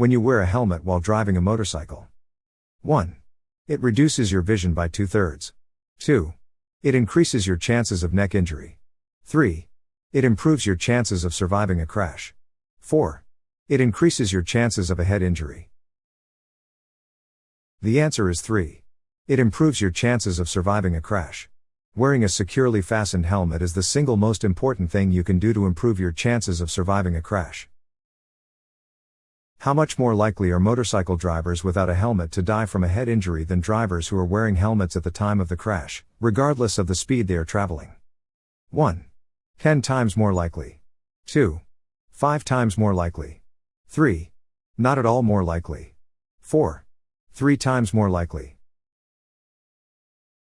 when you wear a helmet while driving a motorcycle? 1. It reduces your vision by 2/3. 2. It increases your chances of neck injury. 3. It improves your chances of surviving a crash. 4. It increases your chances of a head injury. The answer is 3. It improves your chances of surviving a crash. Wearing a securely fastened helmet is the single most important thing you can do to improve your chances of surviving a crash. How much more likely are motorcycle drivers without a helmet to die from a head injury than drivers who are wearing helmets at the time of the crash, regardless of the speed they are traveling? 1. 10 times more likely. 2. 5 times more likely. 3. Not at all more likely. 4. 3 times more likely.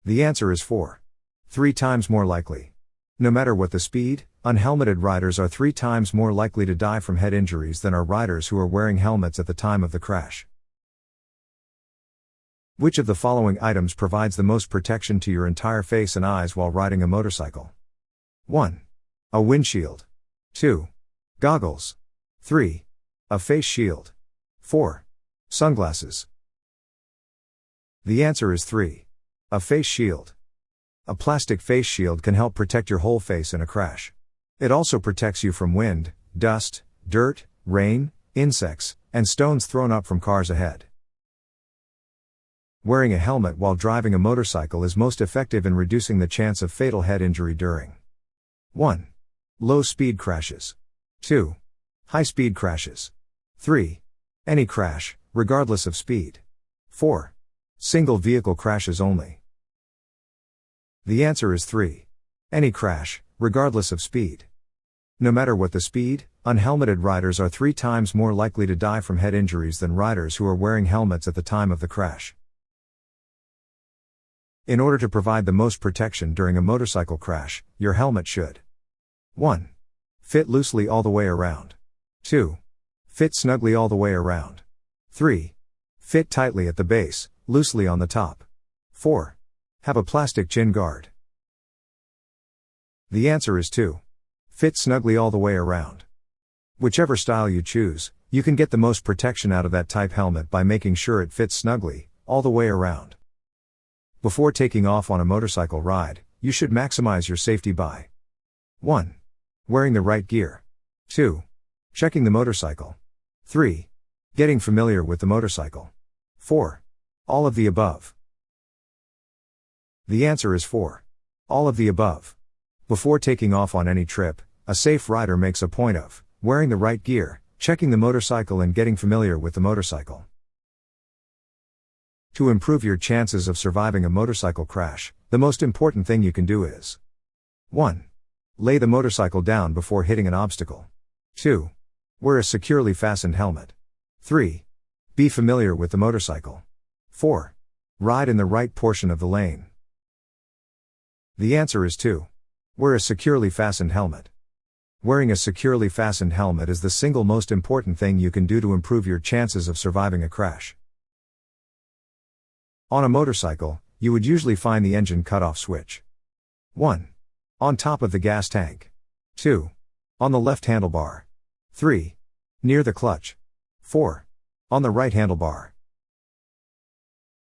The answer is 4. 3 times more likely. No matter what the speed, unhelmeted riders are 3 times more likely to die from head injuries than are riders who are wearing helmets at the time of the crash. Which of the following items provides the most protection to your entire face and eyes while riding a motorcycle? 1. A windshield. 2. Goggles. 3. A face shield. 4. Sunglasses. The answer is 3. A face shield. A plastic face shield can help protect your whole face in a crash. It also protects you from wind, dust, dirt, rain, insects, and stones thrown up from cars ahead. Wearing a helmet while driving a motorcycle is most effective in reducing the chance of fatal head injury during 1. Low speed crashes. 2. High speed crashes. 3. Any crash, regardless of speed. 4. Single vehicle crashes only. The answer is 3. Any crash, regardless of speed. No matter what the speed, unhelmeted riders are 3 times more likely to die from head injuries than riders who are wearing helmets at the time of the crash. In order to provide the most protection during a motorcycle crash, your helmet should 1. Fit loosely all the way around. 2. Fit snugly all the way around. 3. Fit tightly at the base, loosely on the top. 4. Have a plastic chin guard. The answer is 2. Fit snugly all the way around. Whichever style you choose, you can get the most protection out of that type helmet by making sure it fits snugly, all the way around. Before taking off on a motorcycle ride, you should maximize your safety by 1. Wearing the right gear. 2. Checking the motorcycle. 3. Getting familiar with the motorcycle. 4. All of the above. The answer is 4. All of the above. Before taking off on any trip, a safe rider makes a point of wearing the right gear, checking the motorcycle and getting familiar with the motorcycle. To improve your chances of surviving a motorcycle crash, the most important thing you can do is 1. Lay the motorcycle down before hitting an obstacle. 2. Wear a securely fastened helmet. 3. Be familiar with the motorcycle. 4. Ride in the right portion of the lane. The answer is 2. Wear a securely fastened helmet. Wearing a securely fastened helmet is the single most important thing you can do to improve your chances of surviving a crash. On a motorcycle, you would usually find the engine cutoff switch. 1. On top of the gas tank. 2. On the left handlebar. 3. Near the clutch. 4. On the right handlebar.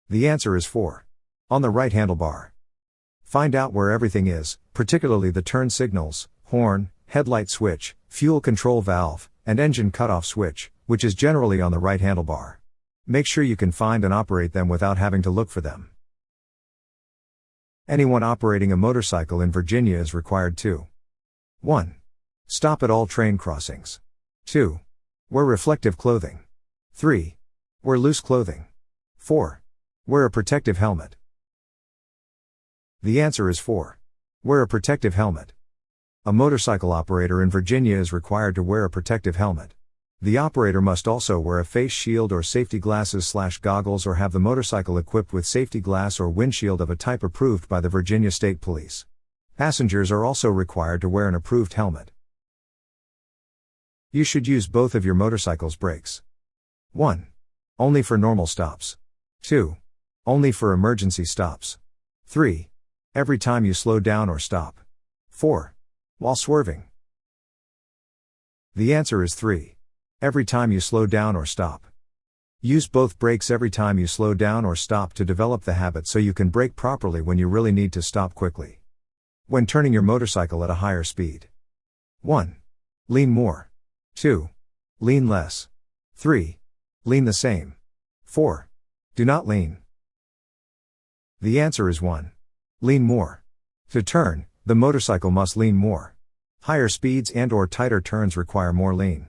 The answer is 4. On the right handlebar. Find out where everything is, particularly the turn signals, horn, headlight switch, fuel control valve, and engine cutoff switch, which is generally on the right handlebar. Make sure you can find and operate them without having to look for them. Anyone operating a motorcycle in Virginia is required to 1. Stop at all train crossings. 2. Wear reflective clothing. 3. Wear loose clothing. 4. Wear a protective helmet. The answer is 4. Wear a protective helmet. A motorcycle operator in Virginia is required to wear a protective helmet. The operator must also wear a face shield or safety glasses/goggles or have the motorcycle equipped with safety glass or windshield of a type approved by the Virginia State Police. Passengers are also required to wear an approved helmet. You should use both of your motorcycle's brakes. 1. Only for normal stops. 2. Only for emergency stops. 3. Every time you slow down or stop. 4. While swerving. The answer is 3. every time you slow down or stop. Use both brakes every time you slow down or stop to develop the habit so you can brake properly when you really need to stop quickly. When turning your motorcycle at a higher speed. 1. Lean more. 2. Lean less. 3. Lean the same. 4. Do not lean. The answer is 1. Lean more. To turn, the motorcycle must lean more. Higher speeds and/or tighter turns require more lean.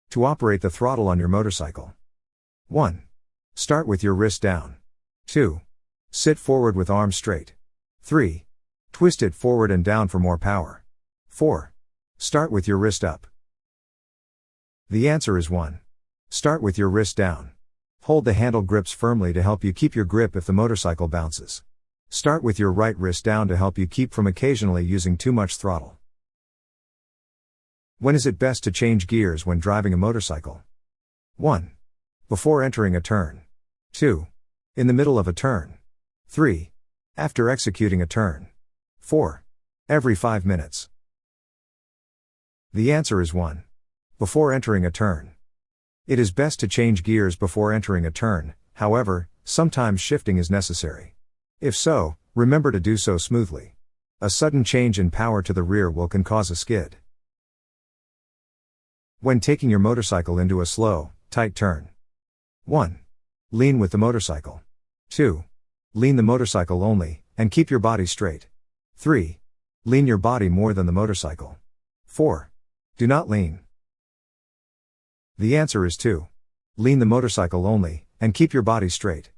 To operate the throttle on your motorcycle. 1. Start with your wrist down. 2. Sit forward with arms straight. 3. Twist it forward and down for more power. 4. Start with your wrist up. The answer is 1. Start with your wrist down. Hold the handle grips firmly to help you keep your grip if the motorcycle bounces. Start with your right wrist down to help you keep from occasionally using too much throttle. When is it best to change gears when driving a motorcycle? 1. Before entering a turn. 2. In the middle of a turn. 3. After executing a turn. 4. Every 5 minutes. The answer is 1. Before entering a turn. It is best to change gears before entering a turn, however, sometimes shifting is necessary. If so, remember to do so smoothly. A sudden change in power to the rear can cause a skid. When taking your motorcycle into a slow, tight turn. 1. Lean with the motorcycle. 2. Lean the motorcycle only, and keep your body straight. 3. Lean your body more than the motorcycle. 4. Do not lean. The answer is 2. Lean the motorcycle only, and keep your body straight.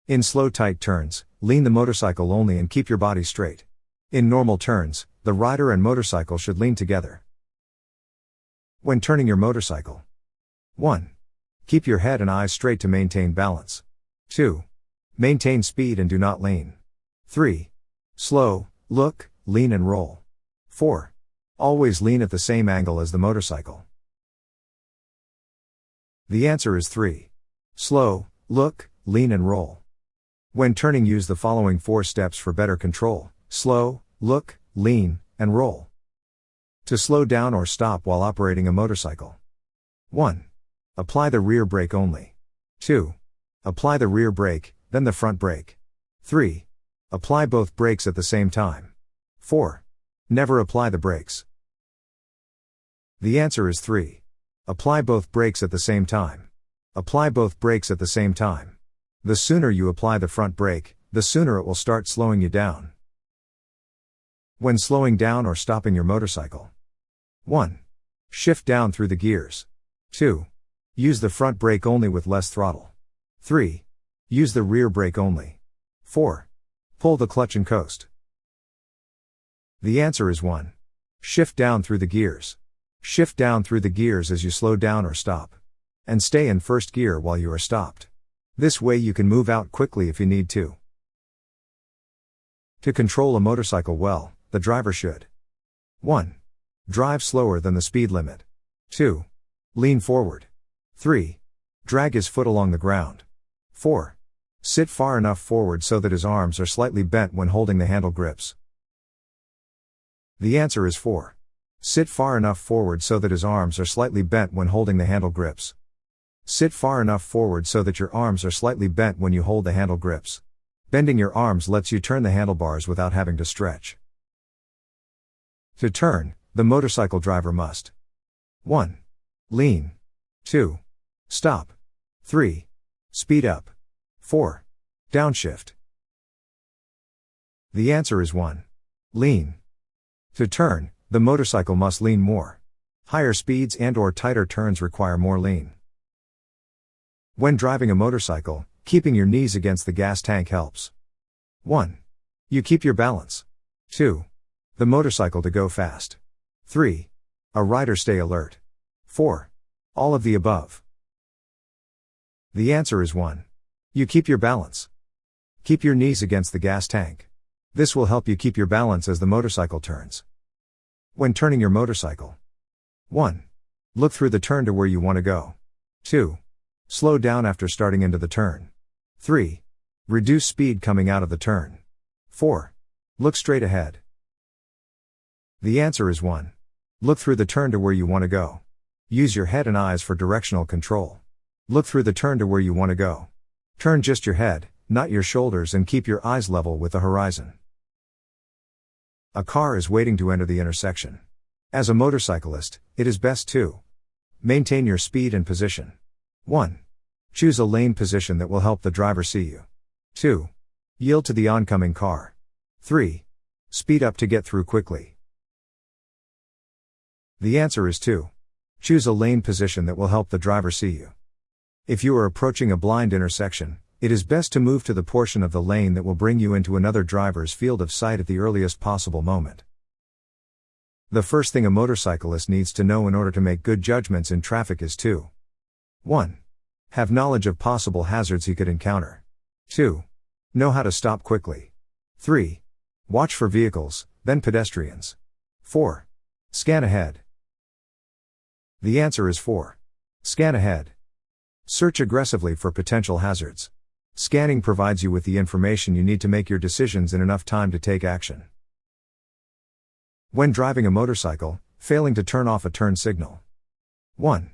In slow tight turns, lean the motorcycle only and keep your body straight. In normal turns, the rider and motorcycle should lean together. When turning your motorcycle. 1. Keep your head and eyes straight to maintain balance. 2. Maintain speed and do not lean. 3. Slow, look, lean and roll. 4. Always lean at the same angle as the motorcycle. The answer is 3. Slow, look, lean and roll. When turning, use the following 4 steps for better control: slow, look, lean, and roll. To slow down or stop while operating a motorcycle. 1. Apply the rear brake only. 2. Apply the rear brake, then the front brake. 3. Apply both brakes at the same time. 4. Never apply the brakes. The answer is 3. Apply both brakes at the same time. Apply both brakes at the same time. The sooner you apply the front brake, the sooner it will start slowing you down. When slowing down or stopping your motorcycle. 1. Shift down through the gears. 2. Use the front brake only with less throttle. 3. Use the rear brake only. 4. Pull the clutch and coast. The answer is 1. Shift down through the gears. Shift down through the gears as you slow down or stop. And stay in first gear while you are stopped. This way you can move out quickly if you need to. To control a motorcycle well, the driver should. 1. Drive slower than the speed limit. 2. Lean forward. 3. Drag his foot along the ground. 4. Sit far enough forward so that his arms are slightly bent when holding the handle grips. The answer is 4. Sit far enough forward so that his arms are slightly bent when holding the handle grips. Sit far enough forward so that your arms are slightly bent when you hold the handle grips. Bending your arms lets you turn the handlebars without having to stretch. To turn, the motorcycle driver must. 1. Lean. 2. Stop. 3. Speed up. 4. Downshift. The answer is 1. Lean. To turn, the motorcycle must lean more. Higher speeds and/or tighter turns require more lean. When driving a motorcycle, keeping your knees against the gas tank helps. 1. You keep your balance. 2. The motorcycle to go fast. 3. A rider stay alert. 4. All of the above. The answer is 1. You keep your balance. Keep your knees against the gas tank. This will help you keep your balance as the motorcycle turns. When turning your motorcycle. 1. Look through the turn to where you want to go. 2. Slow down after starting into the turn. 3. Reduce speed coming out of the turn. 4. Look straight ahead. The answer is 1. Look through the turn to where you want to go. Use your head and eyes for directional control. Look through the turn to where you want to go. Turn just your head, not your shoulders, and keep your eyes level with the horizon. A car is waiting to enter the intersection. As a motorcyclist, it is best to maintain your speed and position. 1. Choose a lane position that will help the driver see you. 2. Yield to the oncoming car. 3. Speed up to get through quickly. The answer is 2. Choose a lane position that will help the driver see you. If you are approaching a blind intersection, it is best to move to the portion of the lane that will bring you into another driver's field of sight at the earliest possible moment. The first thing a motorcyclist needs to know in order to make good judgments in traffic is to 1. Have knowledge of possible hazards he could encounter. 2. Know how to stop quickly. 3. Watch for vehicles, then pedestrians. 4. Scan ahead. The answer is 4. Scan ahead. Search aggressively for potential hazards. Scanning provides you with the information you need to make your decisions in enough time to take action. When driving a motorcycle, failing to turn off a turn signal. 1.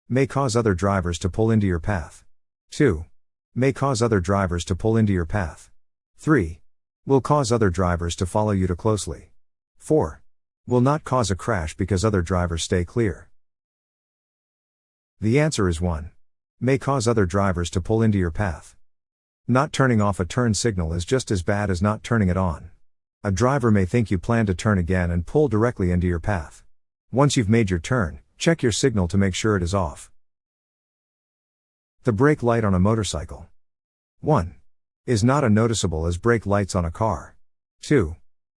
May cause other drivers to pull into your path. 2. May cause other drivers to pull into your path. 3. Will cause other drivers to follow you too closely. 4. Will not cause a crash because other drivers stay clear. The answer is 1. May cause other drivers to pull into your path. Not turning off a turn signal is just as bad as not turning it on. A driver may think you plan to turn again and pull directly into your path. Once you've made your turn, check your signal to make sure it is off. The brake light on a motorcycle. 1. Is not as noticeable as brake lights on a car. 2.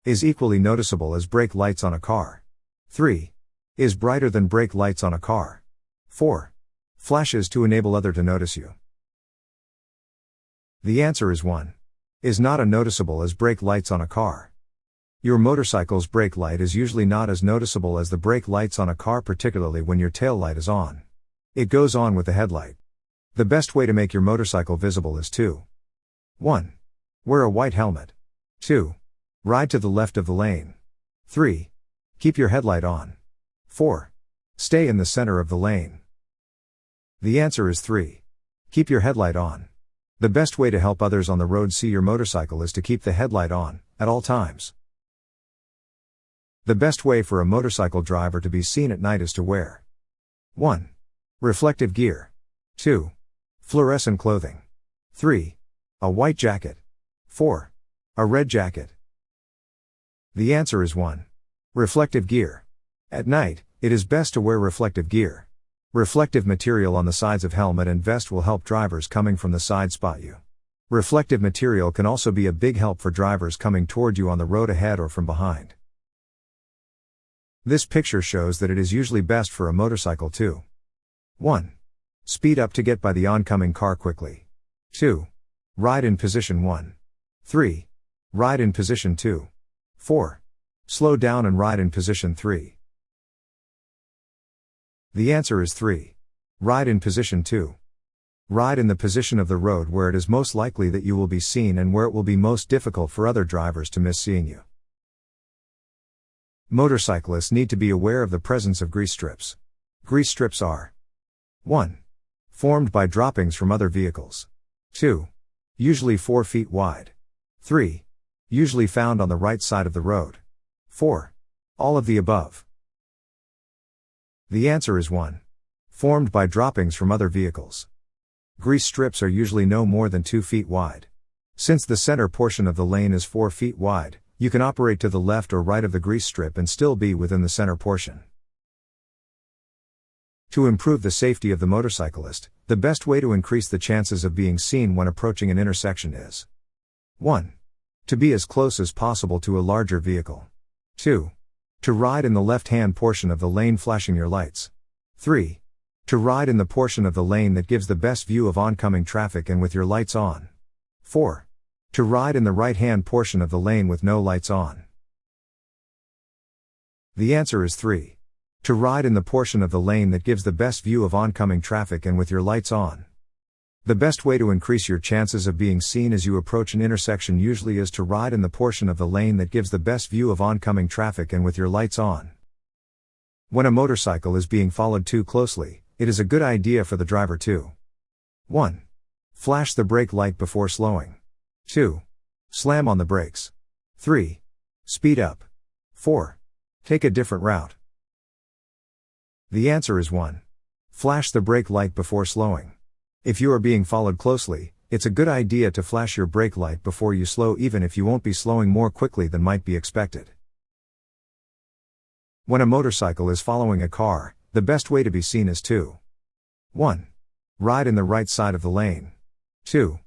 Is equally noticeable as brake lights on a car. 3. Is brighter than brake lights on a car. 4. Flashes to enable other to notice you. The answer is 1. Is not as noticeable as brake lights on a car. Your motorcycle's brake light is usually not as noticeable as the brake lights on a car, particularly when your tail light is on. It goes on with the headlight. The best way to make your motorcycle visible is to 1. Wear a white helmet. 2. Ride to the left of the lane. 3. Keep your headlight on. 4. Stay in the center of the lane. The answer is 3. Keep your headlight on. The best way to help others on the road see your motorcycle is to keep the headlight on, at all times. The best way for a motorcycle driver to be seen at night is to wear 1. Reflective gear. 2. Fluorescent clothing. 3. A white jacket. 4. A red jacket. The answer is 1. Reflective gear. At night, it is best to wear reflective gear. Reflective material on the sides of helmet and vest will help drivers coming from the side spot you. Reflective material can also be a big help for drivers coming toward you on the road ahead or from behind. This picture shows that it is usually best for a motorcycle to 1. Speed up to get by the oncoming car quickly. 2. Ride in position 1. 3. Ride in position 2. 4. Slow down and ride in position 3. The answer is 3. Ride in position 2. Ride in the position of the road where it is most likely that you will be seen and where it will be most difficult for other drivers to miss seeing you. Motorcyclists need to be aware of the presence of grease strips. Grease strips are 1. Formed by droppings from other vehicles. 2. Usually 4 feet wide. 3. Usually found on the right side of the road. 4. All of the above. The answer is 1. Formed by droppings from other vehicles. Grease strips are usually no more than 2 feet wide. Since the center portion of the lane is 4 feet wide, you can operate to the left or right of the grease strip and still be within the center portion. To improve the safety of the motorcyclist, the best way to increase the chances of being seen when approaching an intersection is 1. To be as close as possible to a larger vehicle. 2. To ride in the left-hand portion of the lane flashing your lights. 3. To ride in the portion of the lane that gives the best view of oncoming traffic and with your lights on. 4. To ride in the right-hand portion of the lane with no lights on. The answer is 3. To ride in the portion of the lane that gives the best view of oncoming traffic and with your lights on. The best way to increase your chances of being seen as you approach an intersection usually is to ride in the portion of the lane that gives the best view of oncoming traffic and with your lights on. When a motorcycle is being followed too closely, it is a good idea for the driver to 1. Flash the brake light before slowing. 2. Slam on the brakes. 3. Speed up. 4. Take a different route. The answer is 1. Flash the brake light before slowing. If you are being followed closely, it's a good idea to flash your brake light before you slow, even if you won't be slowing more quickly than might be expected. When a motorcycle is following a car, the best way to be seen is to 1. Ride in the right side of the lane. 2.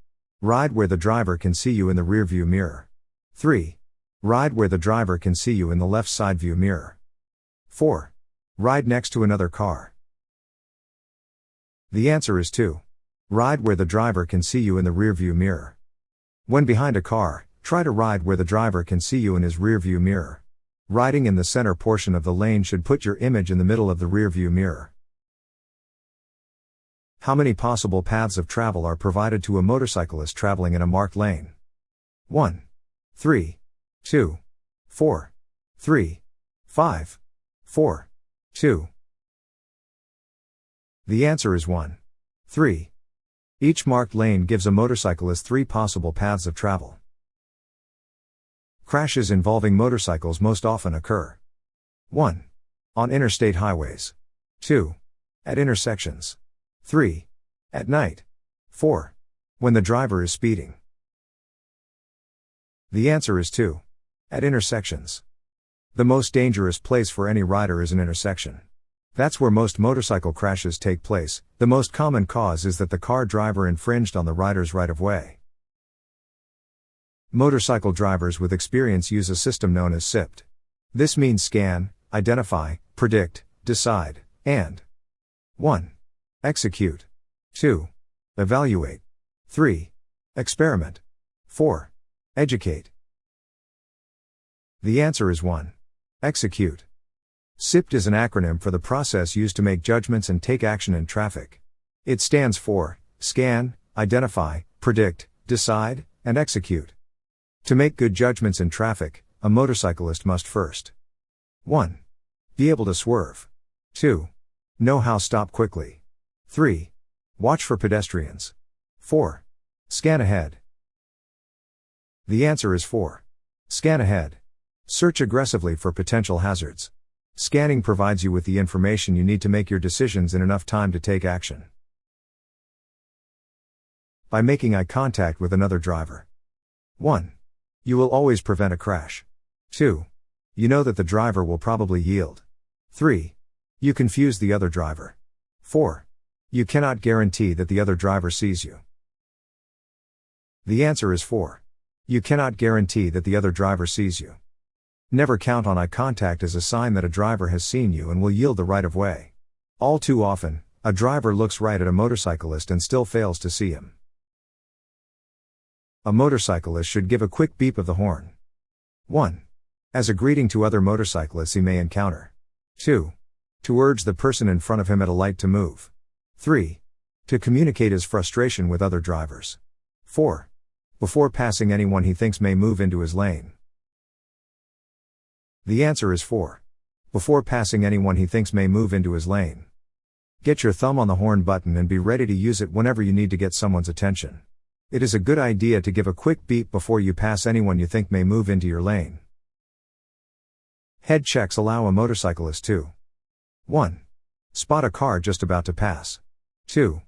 Ride where the driver can see you in the rearview mirror. 3. Ride where the driver can see you in the left side view mirror. 4. Ride next to another car. The answer is 2. Ride where the driver can see you in the rearview mirror. When behind a car, try to ride where the driver can see you in his rearview mirror. Riding in the center portion of the lane should put your image in the middle of the rearview mirror. How many possible paths of travel are provided to a motorcyclist traveling in a marked lane? 1. 3. 2. 4. 3. 5. 4. 2. The answer is 1. 3. Each marked lane gives a motorcyclist 3 possible paths of travel. Crashes involving motorcycles most often occur. 1. On interstate highways. 2. At intersections. 3. At night. 4. When the driver is speeding. The answer is 2. At intersections. The most dangerous place for any rider is an intersection. That's where most motorcycle crashes take place. The most common cause is that the car driver infringed on the rider's right-of-way. Motorcycle drivers with experience use a system known as SIPT. This means scan, identify, predict, decide, and 1. Execute. 2. Evaluate. 3. Experiment. 4. Educate. The answer is 1. Execute. SIPT is an acronym for the process used to make judgments and take action in traffic. It stands for scan, identify, predict, decide, and execute. To make good judgments in traffic, a motorcyclist must first 1. Be able to swerve. 2. Know how to stop quickly. 3. Watch for pedestrians. 4. Scan ahead. The answer is 4. Scan ahead. Search aggressively for potential hazards. Scanning provides you with the information you need to make your decisions in enough time to take action. By making eye contact with another driver. 1. You will always prevent a crash. 2. You know that the driver will probably yield. 3. You confuse the other driver. 4. You cannot guarantee that the other driver sees you. The answer is 4. You cannot guarantee that the other driver sees you. Never count on eye contact as a sign that a driver has seen you and will yield the right of way. All too often, a driver looks right at a motorcyclist and still fails to see him. A motorcyclist should give a quick beep of the horn. 1. As a greeting to other motorcyclists he may encounter. 2. To urge the person in front of him at a light to move. 3. To communicate his frustration with other drivers. 4. Before passing anyone he thinks may move into his lane. The answer is 4. Before passing anyone he thinks may move into his lane. Get your thumb on the horn button and be ready to use it whenever you need to get someone's attention. It is a good idea to give a quick beep before you pass anyone you think may move into your lane. Head checks allow a motorcyclist to 1. Spot a car just about to pass. 2.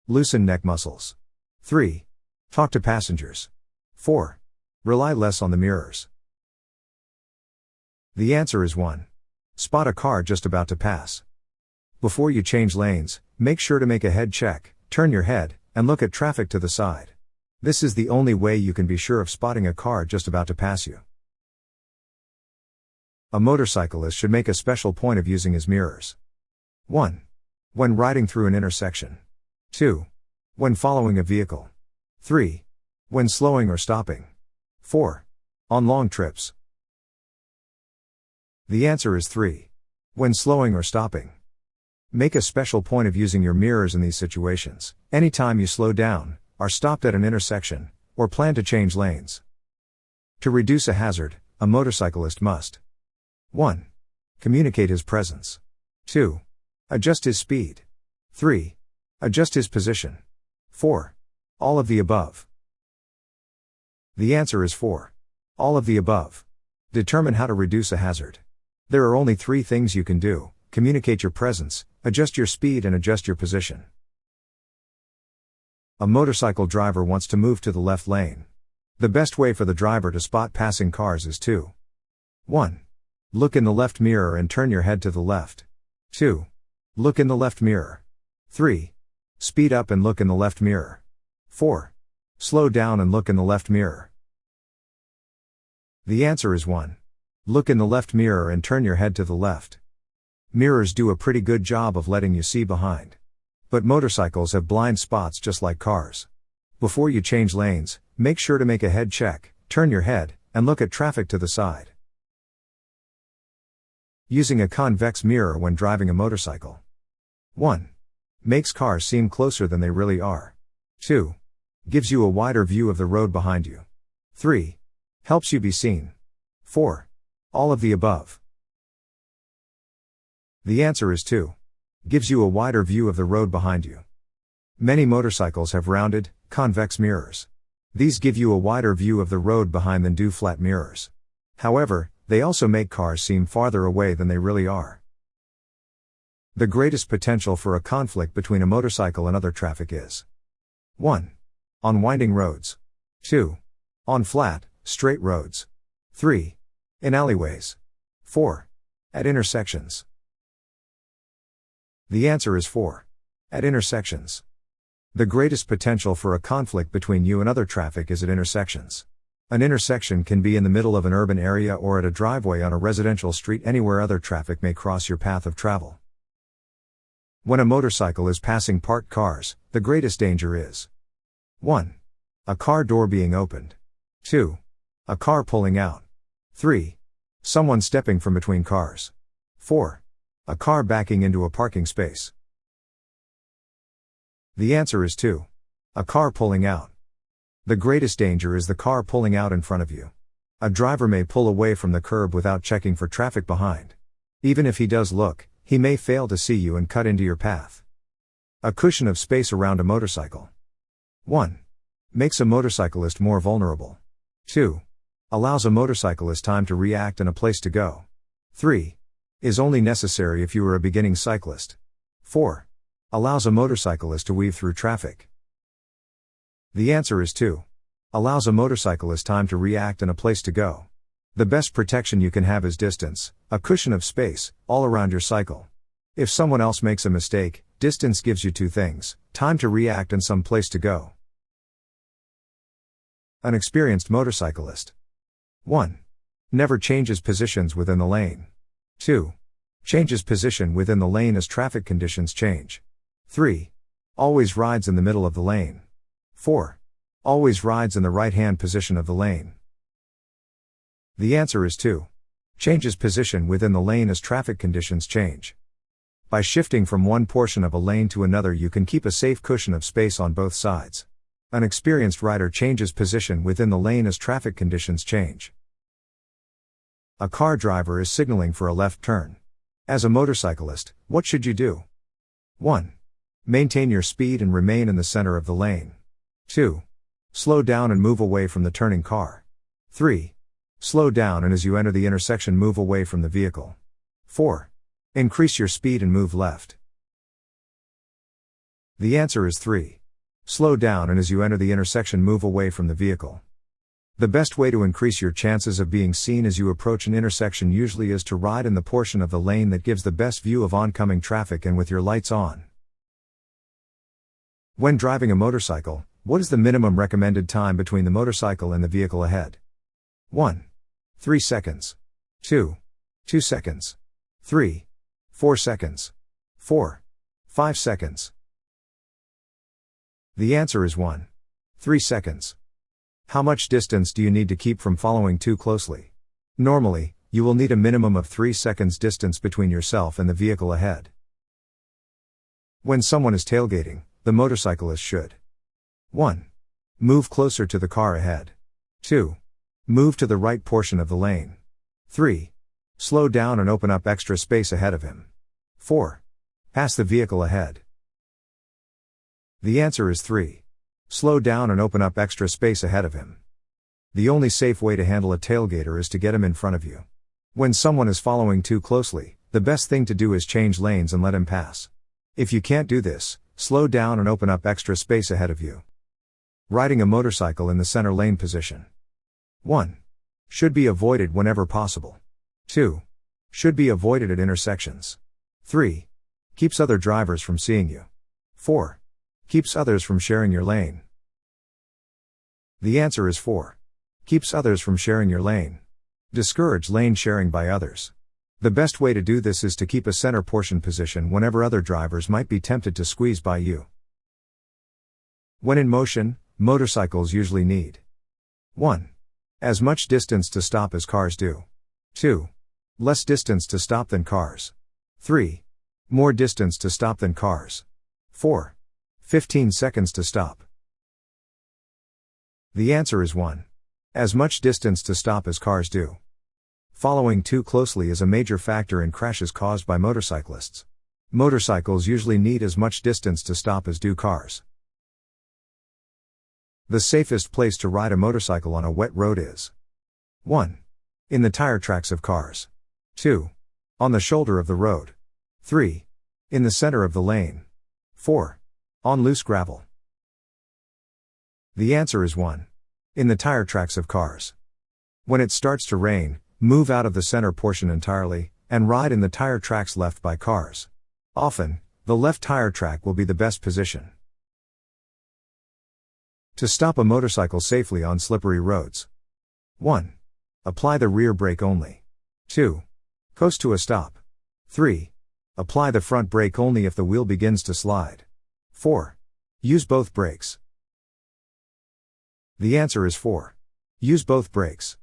Loosen neck muscles. 3. Talk to passengers. 4. Rely less on the mirrors. The answer is 1. Spot a car just about to pass. Before you change lanes, make sure to make a head check, turn your head, and look at traffic to the side. This is the only way you can be sure of spotting a car just about to pass you. A motorcyclist should make a special point of using his mirrors. 1. When riding through an intersection. 2. When following a vehicle. 3. When slowing or stopping. 4. On long trips. The answer is 3. When slowing or stopping. Make a special point of using your mirrors in these situations, anytime you slow down, are stopped at an intersection, or plan to change lanes. To reduce a hazard, a motorcyclist must 1. Communicate his presence. 2. Adjust his speed. 3. Adjust his position. 4. All of the above. The answer is 4. All of the above. Determine how to reduce a hazard. There are only 3 things you can do: communicate your presence, adjust your speed, and adjust your position. A motorcycle driver wants to move to the left lane. The best way for the driver to spot passing cars is to 1. Look in the left mirror and turn your head to the left. 2. Look in the left mirror. 3. Speed up and look in the left mirror. 4. Slow down and look in the left mirror. The answer is 1. Look in the left mirror and turn your head to the left. Mirrors do a pretty good job of letting you see behind. But motorcycles have blind spots just like cars. Before you change lanes, make sure to make a head check, turn your head, and look at traffic to the side. Using a convex mirror when driving a motorcycle. 1. Makes cars seem closer than they really are. 2. Gives you a wider view of the road behind you. 3. Helps you be seen. 4. All of the above. The answer is 2. Gives you a wider view of the road behind you. Many motorcycles have rounded, convex mirrors. These give you a wider view of the road behind than do flat mirrors. However, they also make cars seem farther away than they really are. The greatest potential for a conflict between a motorcycle and other traffic is 1. On winding roads. 2. On flat, straight roads. 3. In alleyways. 4. At intersections. The answer is 4. At intersections. The greatest potential for a conflict between you and other traffic is at intersections. An intersection can be in the middle of an urban area or at a driveway on a residential street, anywhere other traffic may cross your path of travel. When a motorcycle is passing parked cars, the greatest danger is 1. A car door being opened. 2. A car pulling out. 3. Someone stepping from between cars. 4. A car backing into a parking space. The answer is 2. A car pulling out. The greatest danger is the car pulling out in front of you. A driver may pull away from the curb without checking for traffic behind. Even if he does look, he may fail to see you and cut into your path. A cushion of space around a motorcycle. 1. Makes a motorcyclist more vulnerable. 2. Allows a motorcyclist time to react and a place to go. 3. Is only necessary if you are a beginning cyclist. 4. Allows a motorcyclist to weave through traffic. The answer is 2. Allows a motorcyclist time to react and a place to go. The best protection you can have is distance, a cushion of space, all around your cycle. If someone else makes a mistake, distance gives you 2 things: time to react and some place to go. An experienced motorcyclist. 1. Never changes positions within the lane. 2. Changes position within the lane as traffic conditions change. 3. Always rides in the middle of the lane. 4. Always rides in the right-hand position of the lane. The answer is 2. Changes position within the lane as traffic conditions change. By shifting from one portion of a lane to another, you can keep a safe cushion of space on both sides. An experienced rider changes position within the lane as traffic conditions change. A car driver is signaling for a left turn. As a motorcyclist, what should you do? 1. Maintain your speed and remain in the center of the lane. 2. Slow down and move away from the turning car. 3. Slow down and as you enter the intersection, move away from the vehicle. 4. Increase your speed and move left. The answer is 3. Slow down and as you enter the intersection, move away from the vehicle. The best way to increase your chances of being seen as you approach an intersection usually is to ride in the portion of the lane that gives the best view of oncoming traffic and with your lights on. When driving a motorcycle, what is the minimum recommended time between the motorcycle and the vehicle ahead? 1. 3 seconds. 2. 2 seconds. 3. 4 seconds. 4. 5 seconds. The answer is 1. 3 seconds. How much distance do you need to keep from following too closely? Normally, you will need a minimum of 3 seconds distance between yourself and the vehicle ahead. When someone is tailgating, the motorcyclist should 1. Move closer to the car ahead. 2. Move to the right portion of the lane. 3. Slow down and open up extra space ahead of him. 4. Pass the vehicle ahead. The answer is 3. Slow down and open up extra space ahead of him. The only safe way to handle a tailgater is to get him in front of you. When someone is following too closely, the best thing to do is change lanes and let him pass. If you can't do this, slow down and open up extra space ahead of you. Riding a motorcycle in the center lane position. 1. Should be avoided whenever possible. 2. Should be avoided at intersections. 3. Keeps other drivers from seeing you. 4. Keeps others from sharing your lane. The answer is 4. Keeps others from sharing your lane. Discourage lane sharing by others. The best way to do this is to keep a center portion position whenever other drivers might be tempted to squeeze by you. When in motion, motorcycles usually need 1. As much distance to stop as cars do. 2. Less distance to stop than cars. 3. More distance to stop than cars. 4. 15 seconds to stop. The answer is 1. As much distance to stop as cars do. Following too closely is a major factor in crashes caused by motorcyclists. Motorcycles usually need as much distance to stop as do cars. The safest place to ride a motorcycle on a wet road is 1. In the tire tracks of cars. 2. On the shoulder of the road. 3. In the center of the lane. 4. On loose gravel. The answer is 1. In the tire tracks of cars. When it starts to rain, move out of the center portion entirely, and ride in the tire tracks left by cars. Often, the left tire track will be the best position. To stop a motorcycle safely on slippery roads. 1. Apply the rear brake only. 2. Coast to a stop. 3. Apply the front brake only if the wheel begins to slide. 4. Use both brakes. The answer is 4. Use both brakes.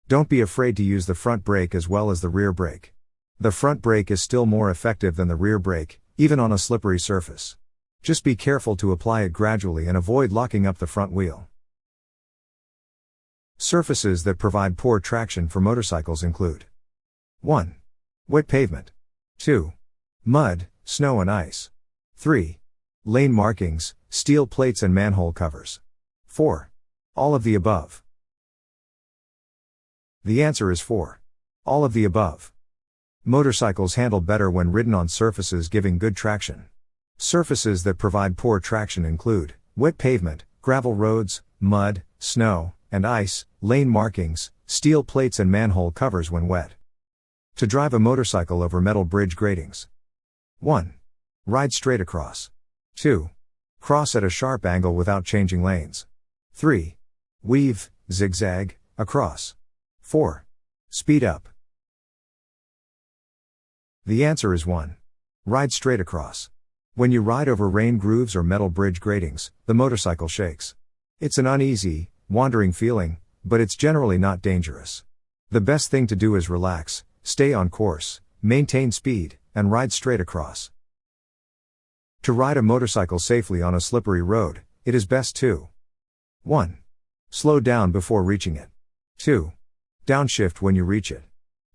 Don't be afraid to use the front brake as well as the rear brake. The front brake is still more effective than the rear brake, even on a slippery surface. Just be careful to apply it gradually and avoid locking up the front wheel. Surfaces that provide poor traction for motorcycles include 1. Wet pavement. 2. Mud, snow and ice. 3. Lane markings, steel plates and manhole covers. 4. All of the above. The answer is 4. All of the above. Motorcycles handle better when ridden on surfaces giving good traction. Surfaces that provide poor traction include wet pavement, gravel roads, mud, snow, and ice, lane markings, steel plates and manhole covers when wet. To drive a motorcycle over metal bridge gratings. 1. Ride straight across. 2. Cross at a sharp angle without changing lanes. 3. Weave, zigzag, across. 4. Speed up. The answer is 1. Ride straight across. When you ride over rain grooves or metal bridge gratings, the motorcycle shakes. It's an uneasy, wandering feeling, but it's generally not dangerous. The best thing to do is relax, stay on course, maintain speed, and ride straight across. To ride a motorcycle safely on a slippery road, it is best to 1. Slow down before reaching it. 2. Downshift when you reach it.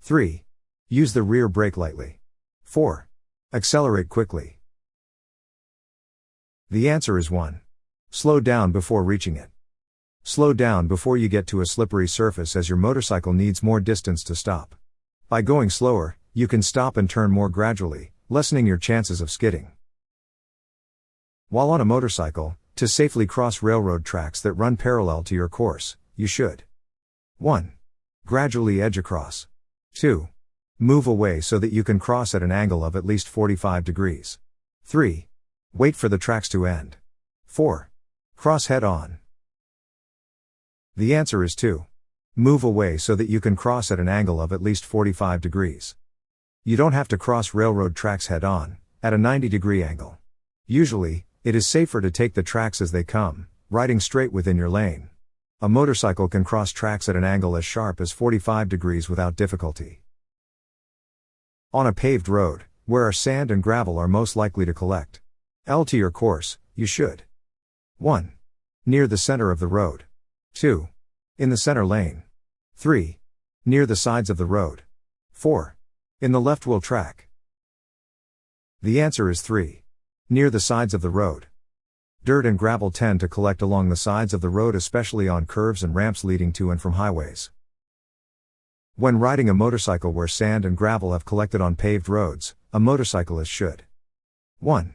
3. Use the rear brake lightly. 4. Accelerate quickly. The answer is 1. Slow down before reaching it. Slow down before you get to a slippery surface as your motorcycle needs more distance to stop. By going slower, you can stop and turn more gradually, lessening your chances of skidding. While on a motorcycle, to safely cross railroad tracks that run parallel to your course, you should 1. Gradually edge across. 2. Move away so that you can cross at an angle of at least 45 degrees. 3. Wait for the tracks to end. 4. Cross head on. The answer is 2. Move away so that you can cross at an angle of at least 45 degrees. You don't have to cross railroad tracks head on, at a 90-degree angle. Usually, it is safer to take the tracks as they come, riding straight within your lane. A motorcycle can cross tracks at an angle as sharp as 45 degrees without difficulty. On a paved road, where sand and gravel are most likely to collect to your course, you should 1. Near the center of the road. 2. In the center lane. 3. Near the sides of the road. 4. In the left wheel track. The answer is 3. Near the sides of the road. Dirt and gravel tend to collect along the sides of the road, especially on curves and ramps leading to and from highways. When riding a motorcycle where sand and gravel have collected on paved roads, a motorcyclist should 1.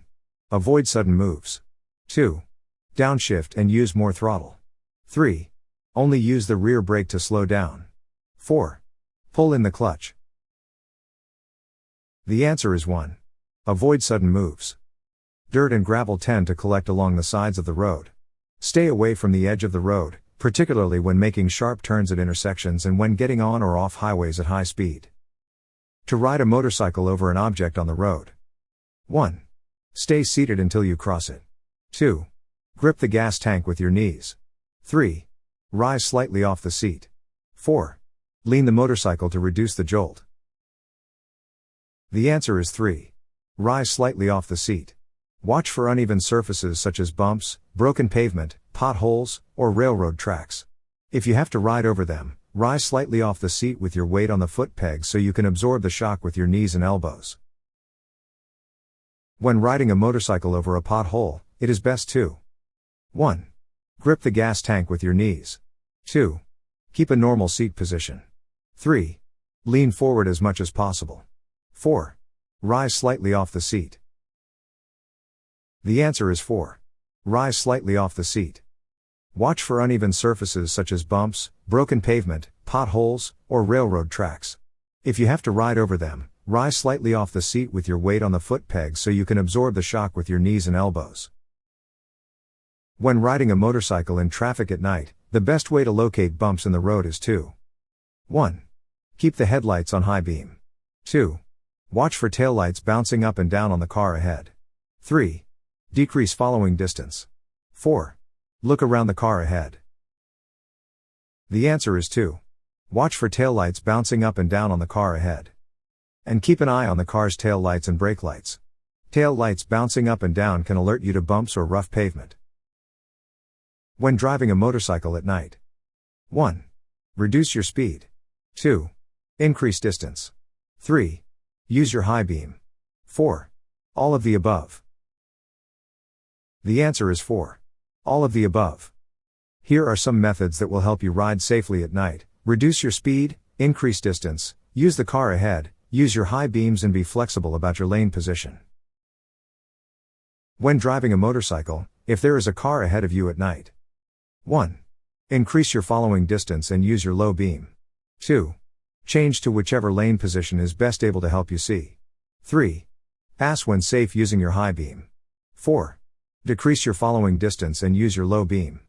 Avoid sudden moves. 2. Downshift and use more throttle. 3. Only use the rear brake to slow down. 4. Pull in the clutch. The answer is 1. Avoid sudden moves. Dirt and gravel tend to collect along the sides of the road. Stay away from the edge of the road, particularly when making sharp turns at intersections and when getting on or off highways at high speed. To ride a motorcycle over an object on the road. 1. Stay seated until you cross it. 2. Grip the gas tank with your knees. 3. Rise slightly off the seat. 4. Lean the motorcycle to reduce the jolt. The answer is 3. Rise slightly off the seat. Watch for uneven surfaces such as bumps, broken pavement, potholes, or railroad tracks. If you have to ride over them, rise slightly off the seat with your weight on the foot pegs so you can absorb the shock with your knees and elbows. When riding a motorcycle over a pothole, it is best to 1. Grip the gas tank with your knees. 2. Keep a normal seat position. 3. Lean forward as much as possible. 4. Rise slightly off the seat. The answer is 4. Rise slightly off the seat. Watch for uneven surfaces such as bumps, broken pavement, potholes, or railroad tracks. If you have to ride over them, rise slightly off the seat with your weight on the foot pegs so you can absorb the shock with your knees and elbows. When riding a motorcycle in traffic at night, the best way to locate bumps in the road is to 1. Keep the headlights on high beam. 2. Watch for taillights bouncing up and down on the car ahead. 3. Decrease following distance. 4. Look around the car ahead. The answer is 2. Watch for taillights bouncing up and down on the car ahead. And keep an eye on the car's tail lights and brake lights. Tail lights bouncing up and down can alert you to bumps or rough pavement. When driving a motorcycle at night. 1. Reduce your speed. 2. Increase distance. 3. Use your high beam. 4. All of the above. The answer is 4. All of the above. Here are some methods that will help you ride safely at night. Reduce your speed, increase distance, use the car ahead, use your high beams and be flexible about your lane position. When driving a motorcycle, if there is a car ahead of you at night. 1. Increase your following distance and use your low beam. 2. Change to whichever lane position is best able to help you see. 3. Pass when safe using your high beam. 4. Decrease your following distance and use your low beam.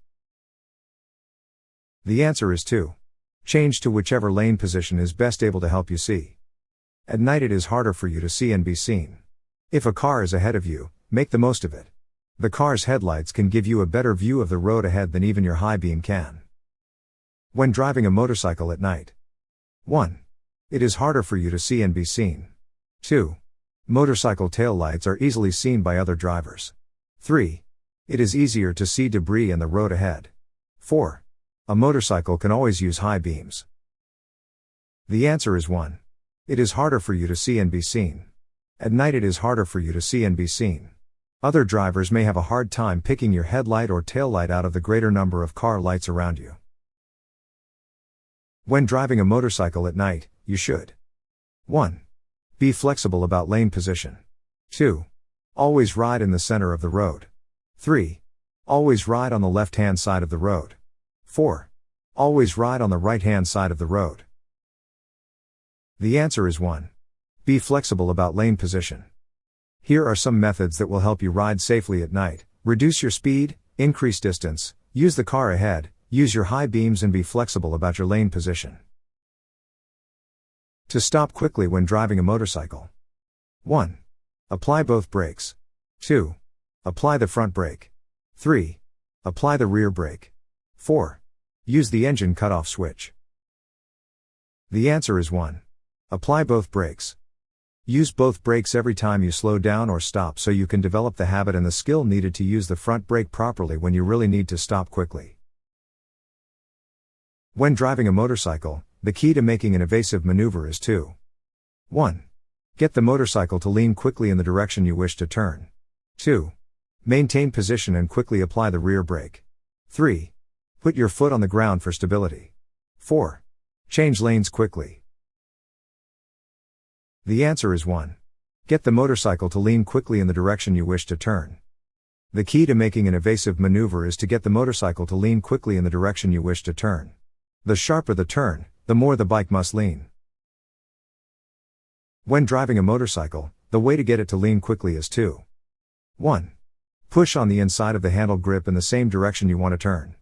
The answer is 2. Change to whichever lane position is best able to help you see. At night it is harder for you to see and be seen. If a car is ahead of you, make the most of it. The car's headlights can give you a better view of the road ahead than even your high beam can. When driving a motorcycle at night. 1. It is harder for you to see and be seen. 2. Motorcycle tail lights are easily seen by other drivers. 3. It is easier to see debris and the road ahead. 4. A motorcycle can always use high beams. The answer is 1. It is harder for you to see and be seen. At night it is harder for you to see and be seen. Other drivers may have a hard time picking your headlight or tail light out of the greater number of car lights around you. When driving a motorcycle at night, you should 1. Be flexible about lane position. 2. Always ride in the center of the road. 3. Always ride on the left-hand side of the road. 4. Always ride on the right-hand side of the road. The answer is 1. Be flexible about lane position. Here are some methods that will help you ride safely at night. Reduce your speed, increase distance, use the car ahead, use your high beams and be flexible about your lane position. To stop quickly when driving a motorcycle. 1. Apply both brakes. 2. Apply the front brake. 3. Apply the rear brake. 4. Use the engine cutoff switch. The answer is 1. Apply both brakes. Use both brakes every time you slow down or stop so you can develop the habit and the skill needed to use the front brake properly when you really need to stop quickly. When driving a motorcycle, the key to making an evasive maneuver is to 1. Get the motorcycle to lean quickly in the direction you wish to turn. 2. Maintain position and quickly apply the rear brake. 3. Put your foot on the ground for stability. 4. Change lanes quickly. The answer is 1. Get the motorcycle to lean quickly in the direction you wish to turn. The key to making an evasive maneuver is to get the motorcycle to lean quickly in the direction you wish to turn. The sharper the turn, the more the bike must lean. When driving a motorcycle, the way to get it to lean quickly is to 1. Push on the inside of the handle grip in the same direction you want to turn.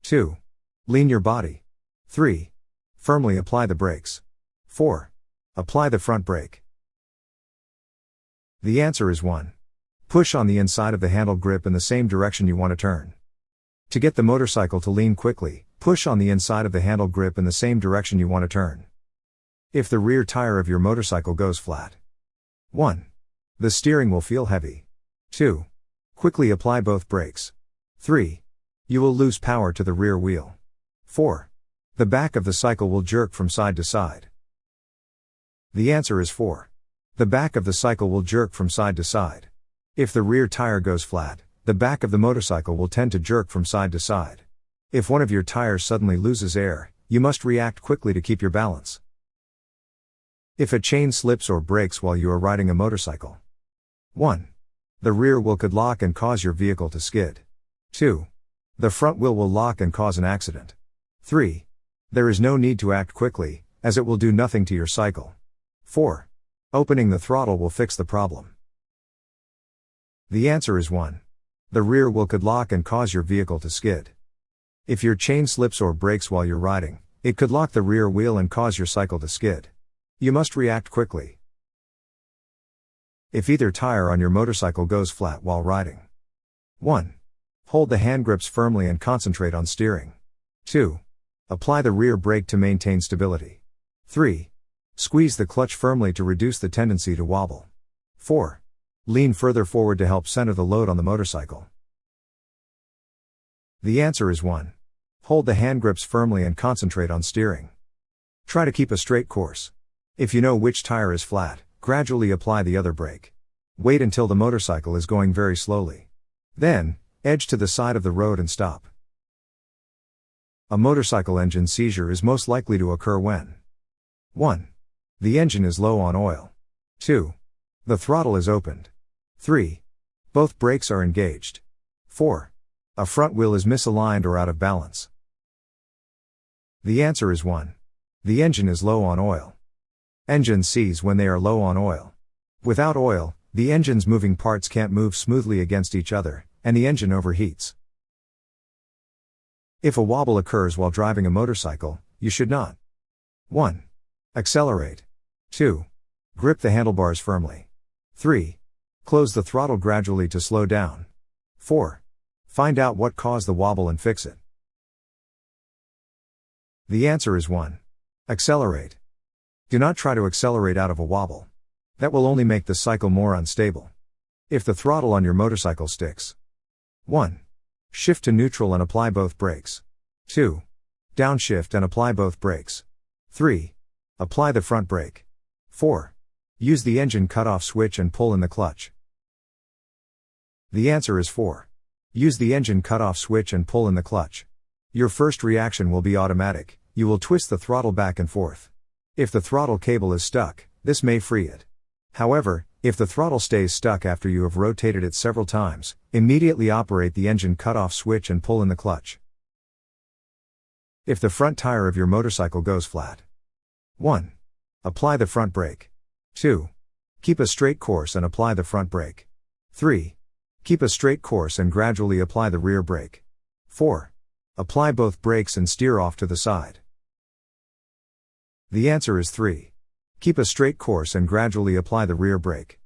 2. Lean your body. 3. Firmly apply the brakes. 4. Apply the front brake. The answer is 1. Push on the inside of the handle grip in the same direction you want to turn. To get the motorcycle to lean quickly, push on the inside of the handle grip in the same direction you want to turn. If the rear tire of your motorcycle goes flat. 1. The steering will feel heavy. 2. Quickly apply both brakes. 3. You will lose power to the rear wheel. 4. The back of the cycle will jerk from side to side. The answer is 4. The back of the cycle will jerk from side to side. If the rear tire goes flat, the back of the motorcycle will tend to jerk from side to side. If one of your tires suddenly loses air, you must react quickly to keep your balance. If a chain slips or breaks while you are riding a motorcycle. 1. The rear wheel could lock and cause your vehicle to skid. 2. The front wheel will lock and cause an accident. 3. There is no need to act quickly, as it will do nothing to your cycle. 4. Opening the throttle will fix the problem. The answer is 1. The rear wheel could lock and cause your vehicle to skid. If your chain slips or breaks while you're riding, it could lock the rear wheel and cause your cycle to skid. You must react quickly. If either tire on your motorcycle goes flat while riding. 1. Hold the hand grips firmly and concentrate on steering. 2. Apply the rear brake to maintain stability. 3. Squeeze the clutch firmly to reduce the tendency to wobble. 4. Lean further forward to help center the load on the motorcycle. The answer is 1. Hold the hand grips firmly and concentrate on steering. Try to keep a straight course. If you know which tire is flat, gradually apply the other brake. Wait until the motorcycle is going very slowly. Then, edge to the side of the road and stop. A motorcycle engine seizure is most likely to occur when 1. The engine is low on oil. 2. The throttle is opened. 3. Both brakes are engaged. 4. A front wheel is misaligned or out of balance. The answer is 1. The engine is low on oil. Engines seize when they are low on oil. Without oil, the engine's moving parts can't move smoothly against each other, and the engine overheats. If a wobble occurs while driving a motorcycle, you should not 1. Accelerate. 2. Grip the handlebars firmly. 3. Close the throttle gradually to slow down. 4. Find out what caused the wobble and fix it. The answer is 1. Accelerate. Do not try to accelerate out of a wobble. That will only make the cycle more unstable. If the throttle on your motorcycle sticks. 1. Shift to neutral and apply both brakes. 2. Downshift and apply both brakes. 3. Apply the front brake. 4. Use the engine cutoff switch and pull in the clutch. The answer is 4. Use the engine cutoff switch and pull in the clutch. Your first reaction will be automatic, you will twist the throttle back and forth. If the throttle cable is stuck, this may free it. However, if the throttle stays stuck after you have rotated it several times, immediately operate the engine cutoff switch and pull in the clutch. If the front tire of your motorcycle goes flat. 1. Apply the front brake. 2. Keep a straight course and apply the front brake. 3. Keep a straight course and gradually apply the rear brake. 4. Apply both brakes and steer off to the side. The answer is 3. Keep a straight course and gradually apply the rear brake.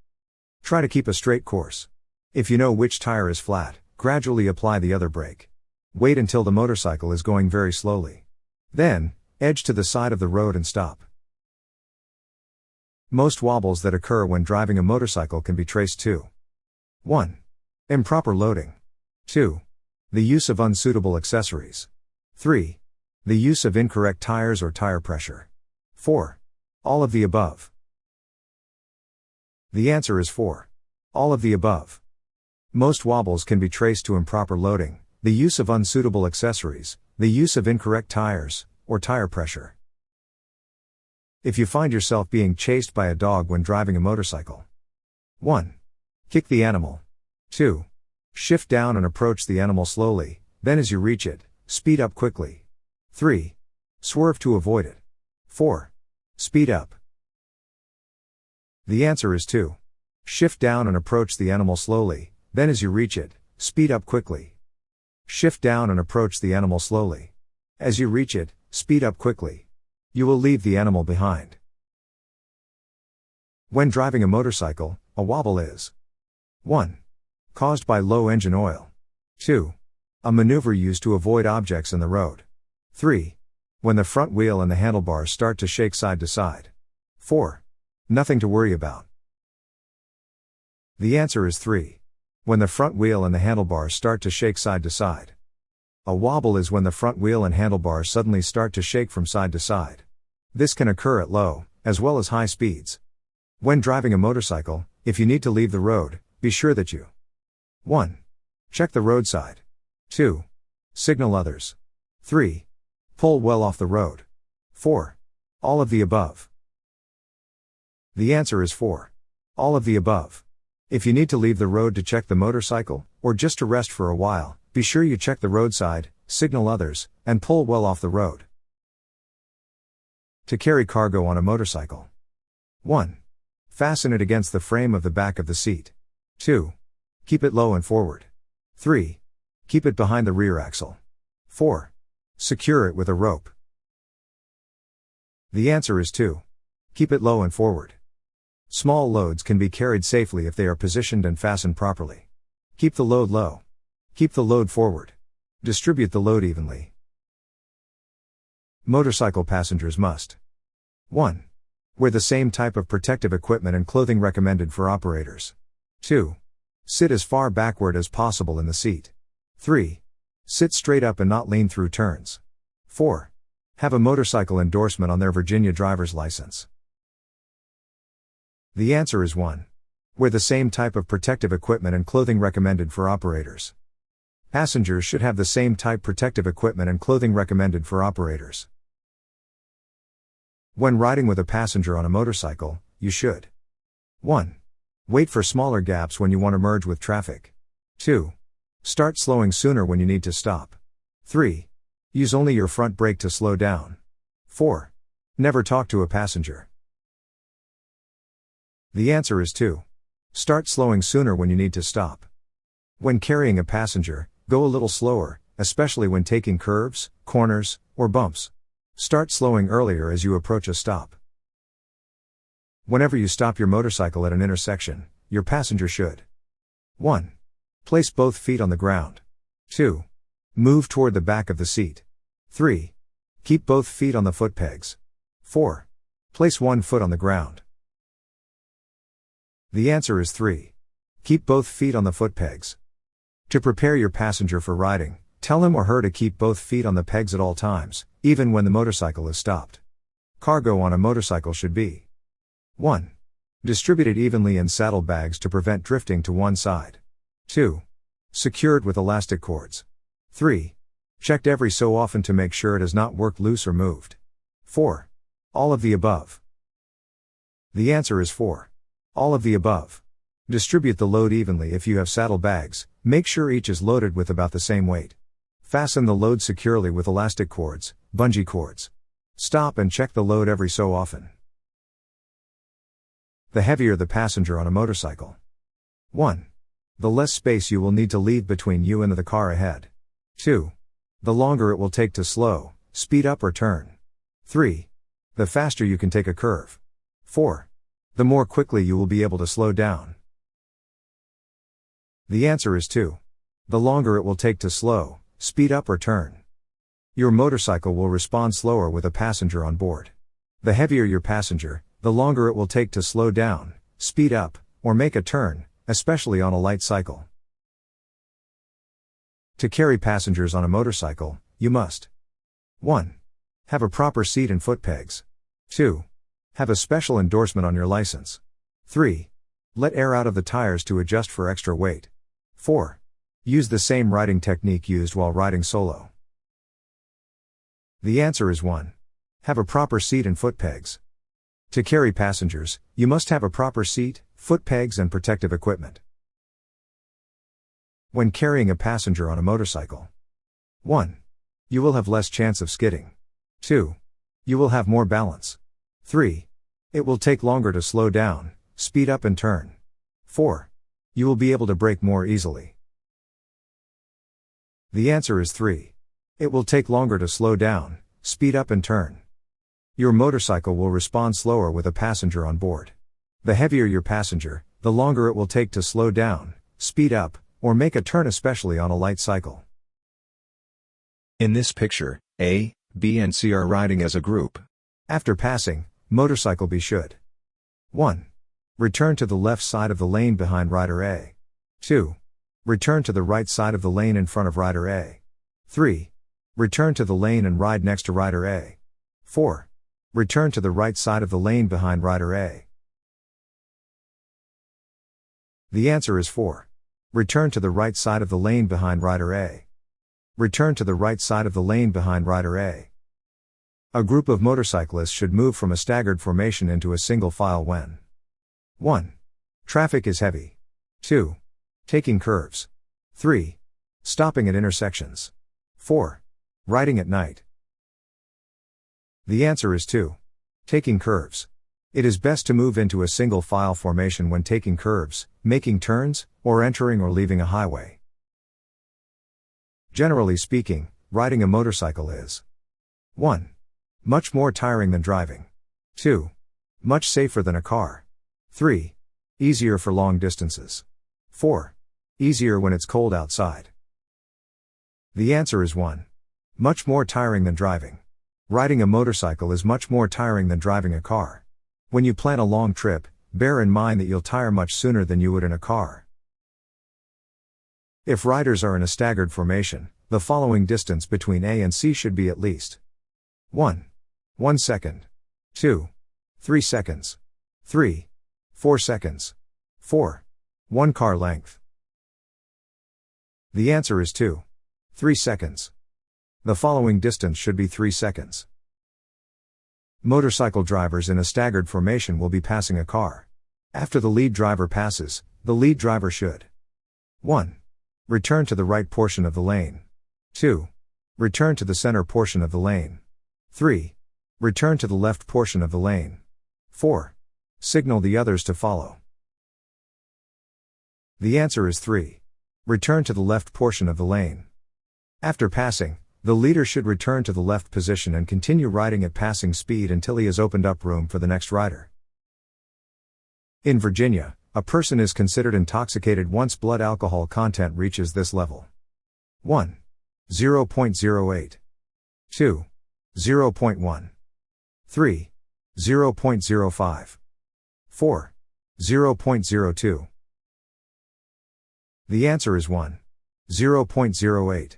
Try to keep a straight course. If you know which tire is flat, gradually apply the other brake. Wait until the motorcycle is going very slowly. Then, edge to the side of the road and stop. Most wobbles that occur when driving a motorcycle can be traced to 1. Improper loading. 2. The use of unsuitable accessories. 3. The use of incorrect tires or tire pressure. 4. All of the above. The answer is 4. All of the above. Most wobbles can be traced to improper loading, the use of unsuitable accessories, the use of incorrect tires, or tire pressure. If you find yourself being chased by a dog when driving a motorcycle. 1. Kick the animal. 2. Shift down and approach the animal slowly, then as you reach it, speed up quickly. 3. Swerve to avoid it. 4. Speed up. The answer is 2. Shift down and approach the animal slowly, then as you reach it, speed up quickly. Shift down and approach the animal slowly. As you reach it, speed up quickly. You will leave the animal behind. When driving a motorcycle, a wobble is 1. Caused by low engine oil. 2. A maneuver used to avoid objects in the road. 3. When the front wheel and the handlebars start to shake side to side. 4. Nothing to worry about. The answer is 3. When the front wheel and the handlebars start to shake side to side. A wobble is when the front wheel and handlebars suddenly start to shake from side to side. This can occur at low, as well as high speeds. When driving a motorcycle, if you need to leave the road, be sure that you 1. Check the roadside. 2. Signal others. 3. Pull well off the road. 4. All of the above. The answer is 4. All of the above. If you need to leave the road to check the motorcycle, or just to rest for a while, be sure you check the roadside, signal others, and pull well off the road. To carry cargo on a motorcycle. 1. Fasten it against the frame of the back of the seat. 2. Keep it low and forward. 3. Keep it behind the rear axle. 4. Secure it with a rope. The answer is 2. Keep it low and forward. Small loads can be carried safely if they are positioned and fastened properly. Keep the load low. Keep the load forward. Distribute the load evenly. Motorcycle passengers must 1. Wear the same type of protective equipment and clothing recommended for operators. 2. Sit as far backward as possible in the seat. 3. Sit straight up and not lean through turns. 4. Have a motorcycle endorsement on their Virginia driver's license. The answer is 1. Wear the same type of protective equipment and clothing recommended for operators. Passengers should have the same type protective equipment and clothing recommended for operators. When riding with a passenger on a motorcycle, you should 1. Wait for smaller gaps when you want to merge with traffic. 2. Start slowing sooner when you need to stop. 3. Use only your front brake to slow down. 4. Never talk to a passenger. The answer is 2. Start slowing sooner when you need to stop. When carrying a passenger, go a little slower, especially when taking curves, corners, or bumps. Start slowing earlier as you approach a stop. Whenever you stop your motorcycle at an intersection, your passenger should 1. Place both feet on the ground. 2. Move toward the back of the seat. 3. Keep both feet on the foot pegs. 4. Place one foot on the ground. The answer is 3. Keep both feet on the foot pegs. To prepare your passenger for riding, tell him or her to keep both feet on the pegs at all times, even when the motorcycle is stopped. Cargo on a motorcycle should be 1. Distributed evenly in saddlebags to prevent drifting to one side. 2. Secured with elastic cords. 3. Checked every so often to make sure it has not worked loose or moved. 4. All of the above. The answer is 4. All of the above. Distribute the load evenly if you have saddlebags, make sure each is loaded with about the same weight. Fasten the load securely with elastic cords, bungee cords. Stop and check the load every so often. The heavier the passenger on a motorcycle. 1. The less space you will need to leave between you and the car ahead. 2. The longer it will take to slow, speed up or turn. 3. The faster you can take a curve. 4. The more quickly you will be able to slow down. The answer is 2. The longer it will take to slow, speed up or turn. Your motorcycle will respond slower with a passenger on board. The heavier your passenger, the longer it will take to slow down, speed up, or make a turn, especially on a light cycle. To carry passengers on a motorcycle, you must 1. Have a proper seat and foot pegs. 2. Have a special endorsement on your license. 3. Let air out of the tires to adjust for extra weight. 4. Use the same riding technique used while riding solo. The answer is 1. Have a proper seat and foot pegs. To carry passengers, you must have a proper seat, foot pegs and protective equipment. When carrying a passenger on a motorcycle. 1. You will have less chance of skidding. 2. You will have more balance. 3. It will take longer to slow down, speed up and turn. 4. You will be able to brake more easily. The answer is 3. It will take longer to slow down, speed up and turn. Your motorcycle will respond slower with a passenger on board. The heavier your passenger, the longer it will take to slow down, speed up, or make a turn, especially on a light cycle. In this picture, A, B and C are riding as a group. After passing, motorcycle B should 1. Return to the left side of the lane behind rider A. 2. Return to the right side of the lane in front of rider A. 3. Return to the lane and ride next to rider A. 4. Return to the right side of the lane behind rider A. The answer is 4. Return to the right side of the lane behind rider A. Return to the right side of the lane behind rider A. A group of motorcyclists should move from a staggered formation into a single file when 1. Traffic is heavy. 2. Taking curves. 3. Stopping at intersections. 4. Riding at night. The answer is 2. Taking curves. It is best to move into a single file formation when taking curves, making turns, or entering or leaving a highway. Generally speaking, riding a motorcycle is 1. Much more tiring than driving. 2. Much safer than a car. 3. Easier for long distances. 4. Easier when it's cold outside. The answer is 1. Much more tiring than driving. Riding a motorcycle is much more tiring than driving a car. When you plan a long trip, bear in mind that you'll tire much sooner than you would in a car. If riders are in a staggered formation, the following distance between A and C should be at least 1. 1 second. 2. 3 seconds. 3. 4 seconds. 4. 1 car length. The answer is 2. 3 seconds. The following distance should be 3 seconds. Motorcycle drivers in a staggered formation will be passing a car. After the lead driver passes, the lead driver should 1. Return to the right portion of the lane. 2. Return to the center portion of the lane. 3. Return to the left portion of the lane. 4. Signal the others to follow. The answer is 3. Return to the left portion of the lane. After passing, the leader should return to the left position and continue riding at passing speed until he has opened up room for the next rider. In Virginia, a person is considered intoxicated once blood alcohol content reaches this level. 1. 0.08. 2. 0.1. 3. 0.05. 4. 0.02. The answer is 1. 0.08.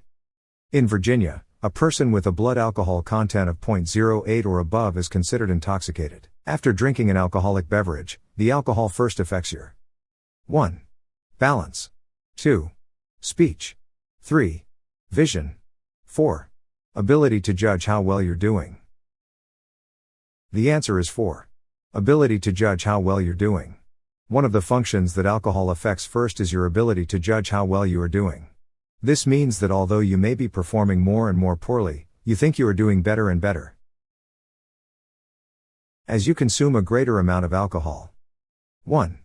In Virginia, a person with a blood alcohol content of 0.08 or above is considered intoxicated. After drinking an alcoholic beverage, the alcohol first affects your 1. Balance. 2. Speech. 3. Vision. 4. Ability to judge how well you're doing. The answer is 4. Ability to judge how well you're doing. One of the functions that alcohol affects first is your ability to judge how well you are doing. This means that although you may be performing more and more poorly, you think you are doing better and better. As you consume a greater amount of alcohol. 1.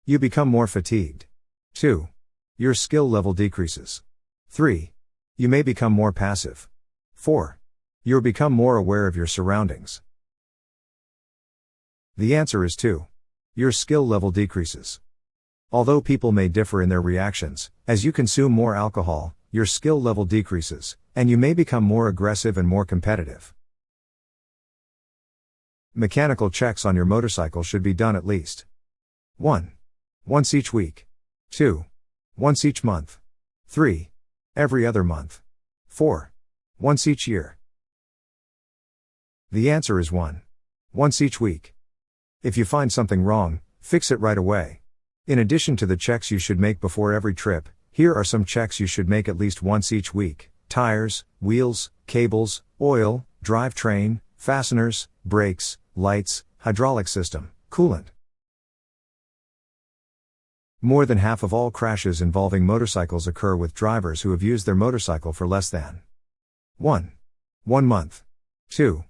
You become more fatigued. 2. Your skill level decreases. 3. You may become more passive. 4. You become more aware of your surroundings. The answer is 2. Your skill level decreases. Although people may differ in their reactions, as you consume more alcohol, your skill level decreases, and you may become more aggressive and more competitive. Mechanical checks on your motorcycle should be done at least 1. Once each week. 2. Once each month. 3. Every other month. 4. Once each year. The answer is 1. Once each week. If you find something wrong, fix it right away. In addition to the checks you should make before every trip, here are some checks you should make at least once each week: tires, wheels, cables, oil, drivetrain, fasteners, brakes, lights, hydraulic system, coolant. More than half of all crashes involving motorcycles occur with drivers who have used their motorcycle for less than 1 month, 2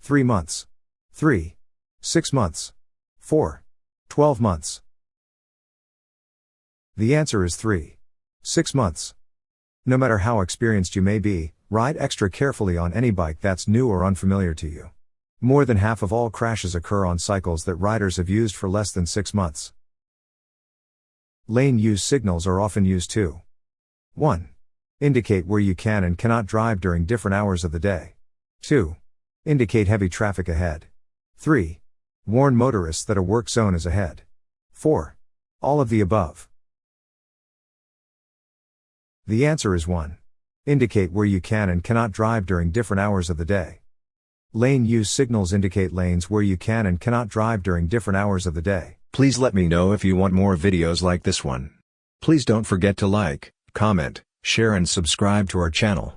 3 months, 3 6 months, 4 12 months. The answer is 3 6 months. No matter how experienced you may be, ride extra carefully on any bike that's new or unfamiliar to you. More than half of all crashes occur on cycles that riders have used for less than 6 months. Lane use signals are often used to 1. Indicate where you can and cannot drive during different hours of the day. 2. Indicate heavy traffic ahead. 3. Warn motorists that a work zone is ahead. 4. All of the above. The answer is 1. Indicate where you can and cannot drive during different hours of the day. Lane use signals indicate lanes where you can and cannot drive during different hours of the day. Please let me know if you want more videos like this one. Please don't forget to like, comment, share and subscribe to our channel.